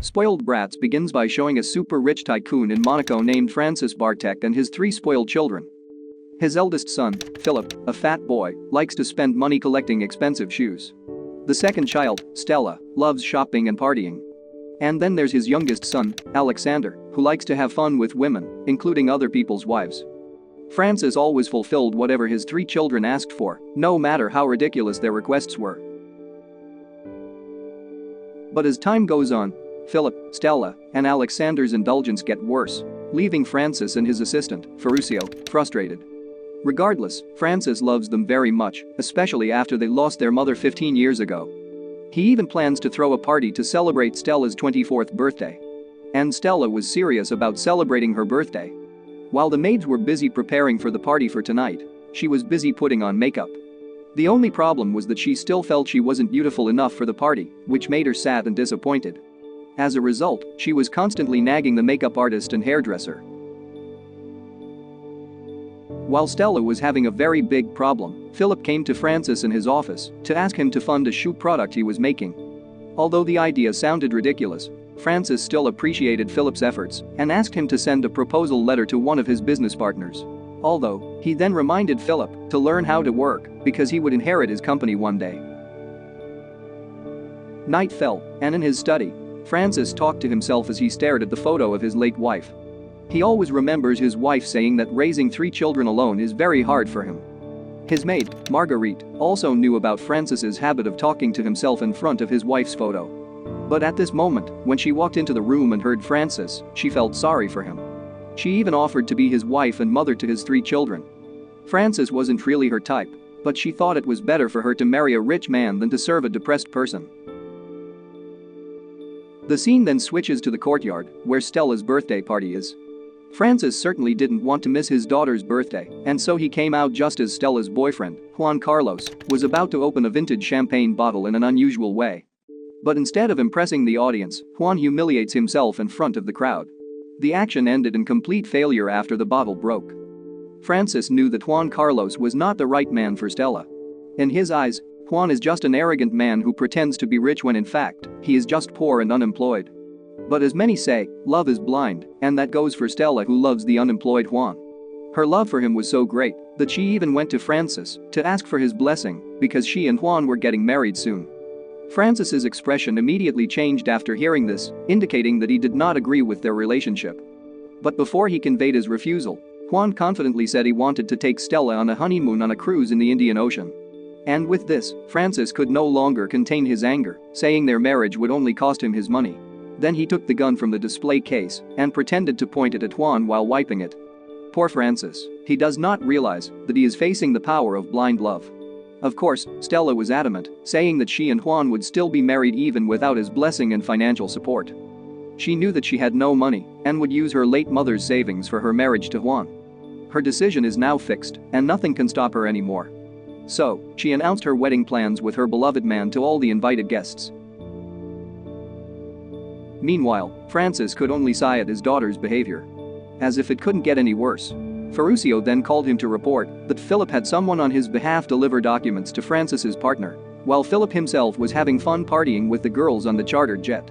Spoiled Brats begins by showing a super rich tycoon in Monaco named Francis Bartek and his 3 spoiled children. His eldest son, Philip, a fat boy, likes to spend money collecting expensive shoes. The second child, Stella, loves shopping and partying. And then there's his youngest son, Alexander, who likes to have fun with women, including other people's wives. Francis always fulfilled whatever his 3 children asked for, no matter how ridiculous their requests were. But as time goes on, Philip, Stella, and Alexander's indulgence get worse, leaving Francis and his assistant, Ferruccio, frustrated. Regardless, Francis loves them very much, especially after they lost their mother 15 years ago. He even plans to throw a party to celebrate Stella's 24th birthday. And Stella was serious about celebrating her birthday. While the maids were busy preparing for the party for tonight, she was busy putting on makeup. The only problem was that she still felt she wasn't beautiful enough for the party, which made her sad and disappointed. As a result, she was constantly nagging the makeup artist and hairdresser. While Stella was having a very big problem, Philip came to Francis in his office to ask him to fund a shoe product he was making. Although the idea sounded ridiculous, Francis still appreciated Philip's efforts and asked him to send a proposal letter to one of his business partners. Although, he then reminded Philip to learn how to work because he would inherit his company one day. Night fell, and in his study, Francis talked to himself as he stared at the photo of his late wife. He always remembers his wife saying that raising 3 children alone is very hard for him. His maid, Marguerite, also knew about Francis's habit of talking to himself in front of his wife's photo. But at this moment, when she walked into the room and heard Francis, she felt sorry for him. She even offered to be his wife and mother to his 3 children. Francis wasn't really her type, but she thought it was better for her to marry a rich man than to serve a depressed person. The scene then switches to the courtyard, where Stella's birthday party is. Francis certainly didn't want to miss his daughter's birthday, and so he came out just as Stella's boyfriend, Juan Carlos, was about to open a vintage champagne bottle in an unusual way. But instead of impressing the audience, Juan humiliates himself in front of the crowd. The action ended in complete failure after the bottle broke. Francis knew that Juan Carlos was not the right man for Stella. In his eyes, Juan is just an arrogant man who pretends to be rich when in fact, he is just poor and unemployed. But as many say, love is blind, and that goes for Stella who loves the unemployed Juan. Her love for him was so great that she even went to Francis to ask for his blessing because she and Juan were getting married soon. Francis's expression immediately changed after hearing this, indicating that he did not agree with their relationship. But before he conveyed his refusal, Juan confidently said he wanted to take Stella on a honeymoon on a cruise in the Indian Ocean. And with this, Francis could no longer contain his anger, saying their marriage would only cost him his money. Then he took the gun from the display case and pretended to point it at Juan while wiping it. Poor Francis, he does not realize that he is facing the power of blind love. Of course, Stella was adamant, saying that she and Juan would still be married even without his blessing and financial support. She knew that she had no money and would use her late mother's savings for her marriage to Juan. Her decision is now fixed, and nothing can stop her anymore. So, she announced her wedding plans with her beloved man to all the invited guests. Meanwhile, Francis could only sigh at his daughter's behavior. As if it couldn't get any worse. Ferruccio then called him to report that Philip had someone on his behalf deliver documents to Francis's partner, while Philip himself was having fun partying with the girls on the chartered jet.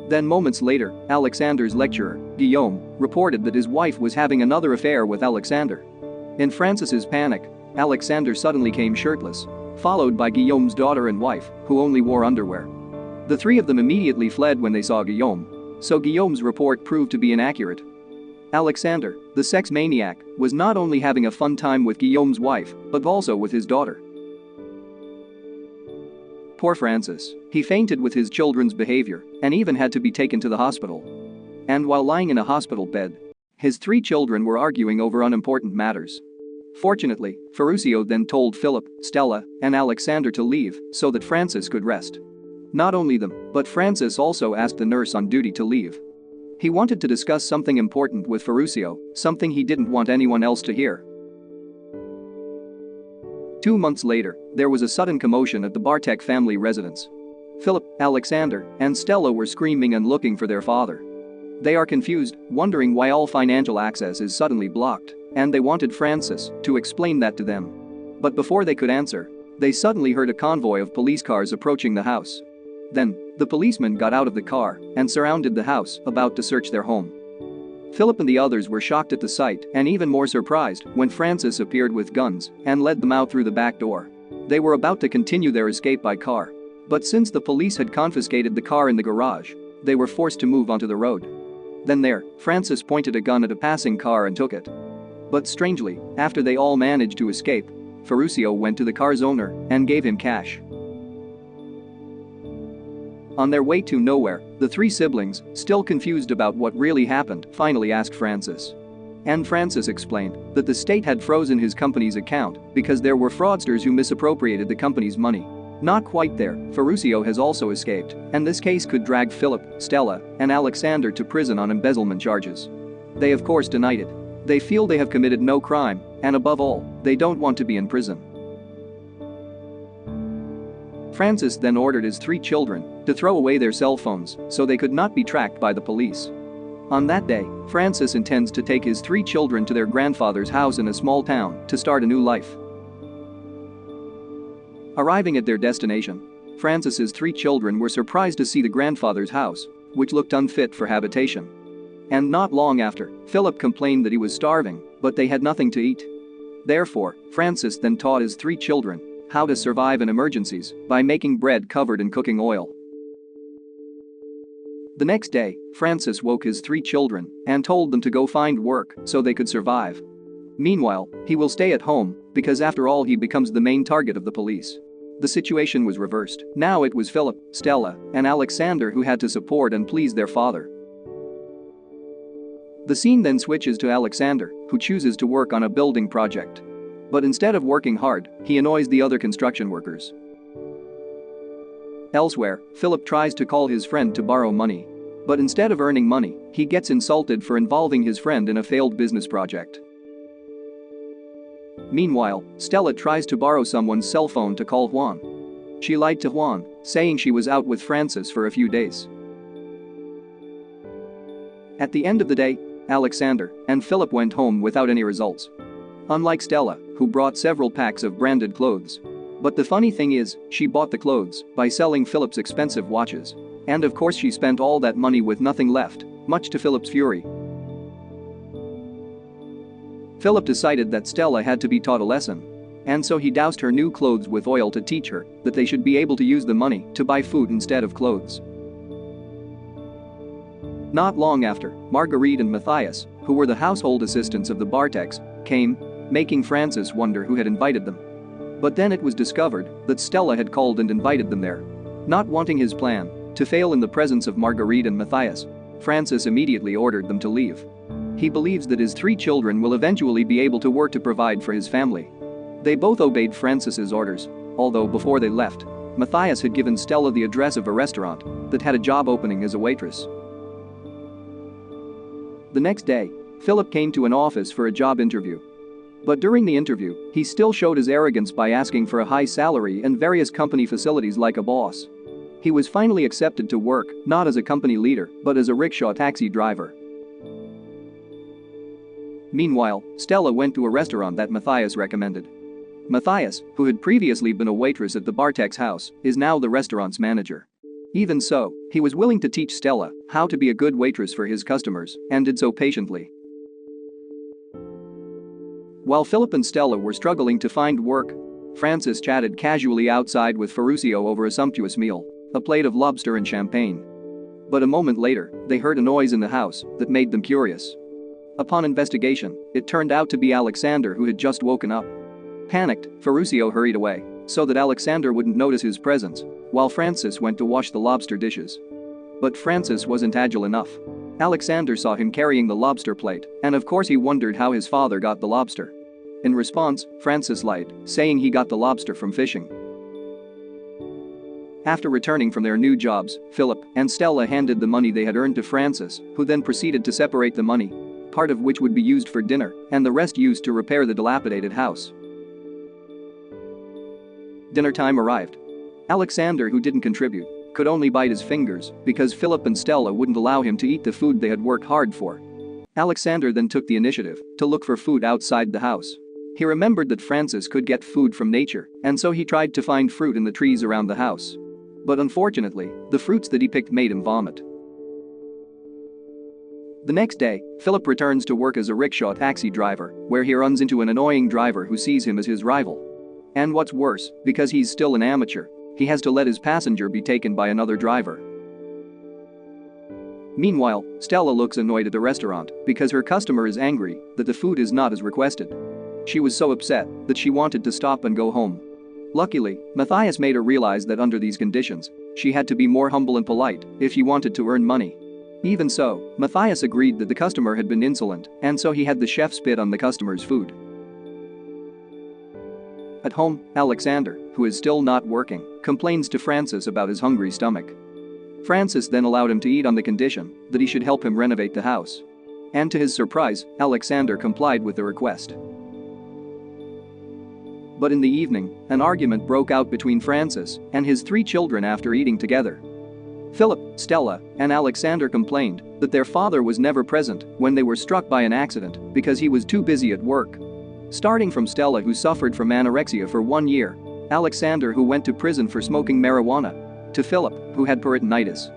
Then moments later, Alexander's lecturer, Guillaume, reported that his wife was having another affair with Alexander. In Francis's panic, Alexander suddenly came shirtless, followed by Guillaume's daughter and wife, who only wore underwear. The 3 of them immediately fled when they saw Guillaume, so Guillaume's report proved to be inaccurate. Alexander, the sex maniac, was not only having a fun time with Guillaume's wife, but also with his daughter. Poor Francis, he fainted with his children's behavior and even had to be taken to the hospital. And while lying in a hospital bed, his 3 children were arguing over unimportant matters. Fortunately, Ferruccio then told Philip, Stella, and Alexander to leave so that Francis could rest. Not only them, but Francis also asked the nurse on duty to leave. He wanted to discuss something important with Ferruccio, something he didn't want anyone else to hear. 2 months later, there was a sudden commotion at the Bartek family residence. Philip, Alexander, and Stella were screaming and looking for their father. They are confused, wondering why all financial access is suddenly blocked, and they wanted Francis to explain that to them. But before they could answer, they suddenly heard a convoy of police cars approaching the house. Then, the policemen got out of the car and surrounded the house, about to search their home. Philip and the others were shocked at the sight and even more surprised when Francis appeared with guns and led them out through the back door. They were about to continue their escape by car. But since the police had confiscated the car in the garage, they were forced to move onto the road. Then there, Francis pointed a gun at a passing car and took it. But strangely, after they all managed to escape, Ferruccio went to the car's owner and gave him cash. On their way to nowhere, the three siblings, still confused about what really happened, finally asked Francis. And Francis explained that the state had frozen his company's account because there were fraudsters who misappropriated the company's money. Not quite there, Ferruccio has also escaped, and this case could drag Philip, Stella, and Alexander to prison on embezzlement charges. They of course denied it. They feel they have committed no crime, and above all, they don't want to be in prison. Francis then ordered his three children to throw away their cell phones so they could not be tracked by the police. On that day, Francis intends to take his three children to their grandfather's house in a small town to start a new life. Arriving at their destination, Francis's three children were surprised to see the grandfather's house, which looked unfit for habitation. And not long after, Philip complained that he was starving, but they had nothing to eat. Therefore, Francis then taught his three children how to survive in emergencies by making bread covered in cooking oil. The next day, Francis woke his three children and told them to go find work so they could survive. Meanwhile, he will stay at home because after all he becomes the main target of the police. The situation was reversed. Now it was Philip, Stella, and Alexander who had to support and please their father. The scene then switches to Alexander, who chooses to work on a building project. But instead of working hard, he annoys the other construction workers. Elsewhere, Philip tries to call his friend to borrow money. But instead of earning money, he gets insulted for involving his friend in a failed business project. Meanwhile, Stella tries to borrow someone's cell phone to call Juan. She lied to Juan, saying she was out with Francis for a few days. At the end of the day, Alexander and Philip went home without any results. Unlike Stella, who brought several packs of branded clothes. But the funny thing is, she bought the clothes by selling Philip's expensive watches. And of course she spent all that money with nothing left, much to Philip's fury. Philip decided that Stella had to be taught a lesson. And so he doused her new clothes with oil to teach her that they should be able to use the money to buy food instead of clothes. Not long after, Marguerite and Matthias, who were the household assistants of the Bartex, came, making Francis wonder who had invited them. But then it was discovered that Stella had called and invited them there. Not wanting his plan to fail in the presence of Marguerite and Matthias, Francis immediately ordered them to leave. He believes that his three children will eventually be able to work to provide for his family. They both obeyed Francis's orders, although before they left, Matthias had given Stella the address of a restaurant that had a job opening as a waitress. The next day, Philip came to an office for a job interview. But during the interview, he still showed his arrogance by asking for a high salary and various company facilities like a boss. He was finally accepted to work, not as a company leader, but as a rickshaw taxi driver. Meanwhile, Stella went to a restaurant that Matthias recommended. Matthias, who had previously been a waitress at the Bartex house, is now the restaurant's manager. Even so, he was willing to teach Stella how to be a good waitress for his customers, and did so patiently. While Philip and Stella were struggling to find work, Francis chatted casually outside with Ferruccio over a sumptuous meal, a plate of lobster and champagne. But a moment later, they heard a noise in the house that made them curious. Upon investigation, it turned out to be Alexander, who had just woken up. Panicked, Ferruccio hurried away so that Alexander wouldn't notice his presence, while Francis went to wash the lobster dishes. But Francis wasn't agile enough. Alexander saw him carrying the lobster plate, and of course he wondered how his father got the lobster. In response, Francis lied, saying he got the lobster from fishing. After returning from their new jobs, Philip and Stella handed the money they had earned to Francis, who then proceeded to separate the money, part of which would be used for dinner and the rest used to repair the dilapidated house. Dinner time arrived. Alexander, who didn't contribute, could only bite his fingers because Philip and Stella wouldn't allow him to eat the food they had worked hard for. Alexander then took the initiative to look for food outside the house. He remembered that Francis could get food from nature, and so he tried to find fruit in the trees around the house. But unfortunately, the fruits that he picked made him vomit. The next day, Philip returns to work as a rickshaw taxi driver, where he runs into an annoying driver who sees him as his rival. And what's worse, because he's still an amateur, he has to let his passenger be taken by another driver. Meanwhile, Stella looks annoyed at the restaurant because her customer is angry that the food is not as requested. She was so upset that she wanted to stop and go home. Luckily, Matthias made her realize that under these conditions, she had to be more humble and polite if she wanted to earn money. Even so, Matthias agreed that the customer had been insolent, and so he had the chef spit on the customer's food. At home, Alexander, who is still not working, complains to Francis about his hungry stomach. Francis then allowed him to eat on the condition that he should help him renovate the house. And to his surprise, Alexander complied with the request. But in the evening, an argument broke out between Francis and his 3 children after eating together. Philip, Stella, and Alexander complained that their father was never present when they were struck by an accident because he was too busy at work. Starting from Stella, who suffered from anorexia for 1 year, Alexander, who went to prison for smoking marijuana, to Philip, who had peritonitis.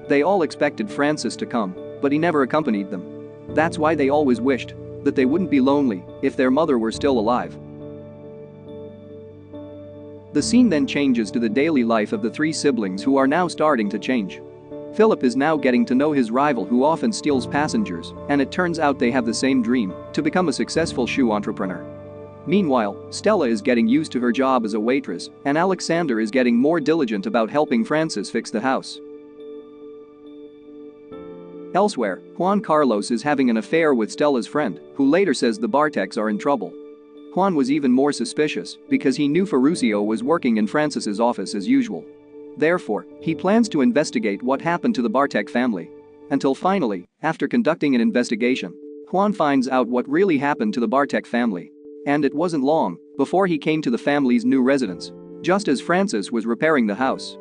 They all expected Francis to come, but he never accompanied them. That's why they always wished that they wouldn't be lonely if their mother were still alive. The scene then changes to the daily life of the 3 siblings, who are now starting to change. Philip is now getting to know his rival, who often steals passengers, and it turns out they have the same dream to become a successful shoe entrepreneur. Meanwhile, Stella is getting used to her job as a waitress, and Alexander is getting more diligent about helping Francis fix the house. Elsewhere, Juan Carlos is having an affair with Stella's friend, who later says the Barteks are in trouble. Juan was even more suspicious because he knew Ferruccio was working in Francis's office as usual. Therefore, he plans to investigate what happened to the Bartek family. Until finally, after conducting an investigation, Juan finds out what really happened to the Bartek family. And it wasn't long before he came to the family's new residence, just as Francis was repairing the house.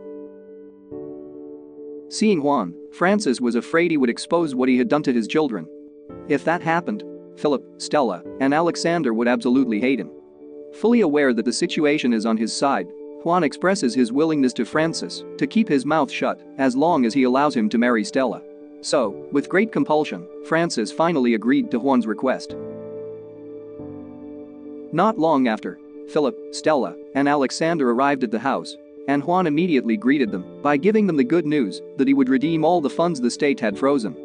Seeing Juan, Francis was afraid he would expose what he had done to his children. If that happened, Philip, Stella, and Alexander would absolutely hate him. Fully aware that the situation is on his side, Juan expresses his willingness to Francis to keep his mouth shut as long as he allows him to marry Stella. So, with great compulsion, Francis finally agreed to Juan's request. Not long after, Philip, Stella, and Alexander arrived at the house, and Juan immediately greeted them by giving them the good news that he would redeem all the funds the state had frozen.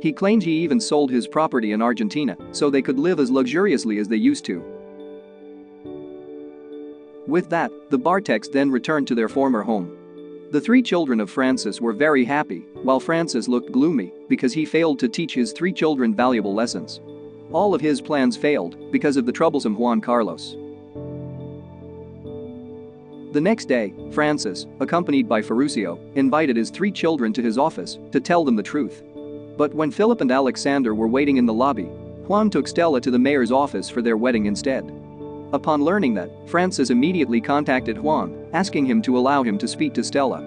He claimed he even sold his property in Argentina so they could live as luxuriously as they used to. With that, the Barteks then returned to their former home. The 3 children of Francis were very happy, while Francis looked gloomy because he failed to teach his 3 children valuable lessons. All of his plans failed because of the troublesome Juan Carlos. The next day, Francis, accompanied by Ferruccio, invited his 3 children to his office to tell them the truth. But when Philip and Alexander were waiting in the lobby, Juan took Stella to the mayor's office for their wedding instead. Upon learning that, Francis immediately contacted Juan, asking him to allow him to speak to Stella.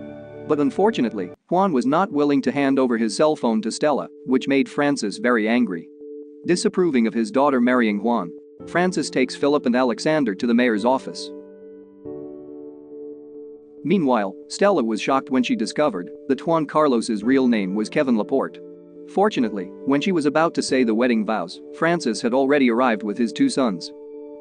But unfortunately, Juan was not willing to hand over his cell phone to Stella, which made Francis very angry. Disapproving of his daughter marrying Juan, Francis takes Philip and Alexander to the mayor's office. Meanwhile, Stella was shocked when she discovered that Juan Carlos's real name was Kevin Laporte. Fortunately, when she was about to say the wedding vows, Francis had already arrived with his 2 sons.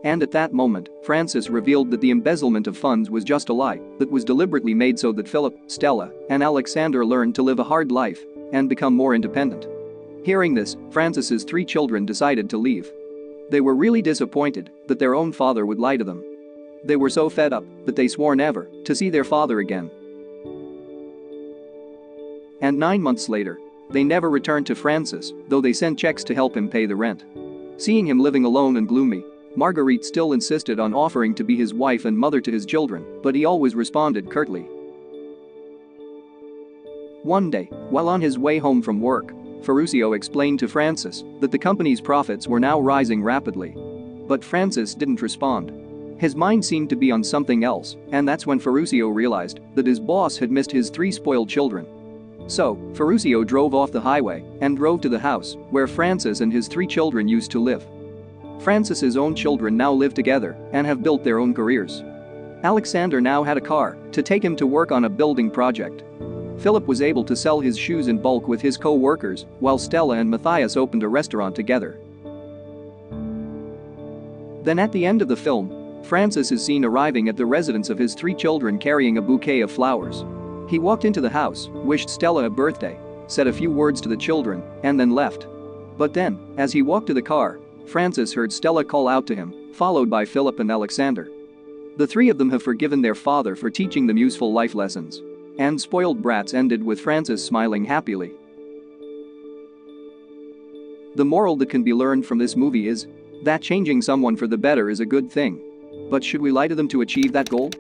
And at that moment, Francis revealed that the embezzlement of funds was just a lie that was deliberately made so that Philip, Stella, and Alexander learned to live a hard life and become more independent. Hearing this, Francis's 3 children decided to leave. They were really disappointed that their own father would lie to them. They were so fed up that they swore never to see their father again. And 9 months later, they never returned to Francis, though they sent checks to help him pay the rent. Seeing him living alone and gloomy, Marguerite still insisted on offering to be his wife and mother to his children, but he always responded curtly. One day, while on his way home from work, Ferruccio explained to Francis that the company's profits were now rising rapidly. But Francis didn't respond. His mind seemed to be on something else, and that's when Ferruccio realized that his boss had missed his 3 spoiled children. So, Ferruccio drove off the highway and drove to the house where Francis and his 3 children used to live. Francis's own children now live together and have built their own careers. Alexander now had a car to take him to work on a building project. Philip was able to sell his shoes in bulk with his co-workers, while Stella and Matthias opened a restaurant together. Then at the end of the film, Francis is seen arriving at the residence of his 3 children carrying a bouquet of flowers. He walked into the house, wished Stella a birthday, said a few words to the children, and then left. But then, as he walked to the car, Francis heard Stella call out to him, followed by Philip and Alexander. The 3 of them have forgiven their father for teaching them useful life lessons. And Spoiled Brats ended with Francis smiling happily. The moral that can be learned from this movie is that changing someone for the better is a good thing. But should we lie to them to achieve that goal?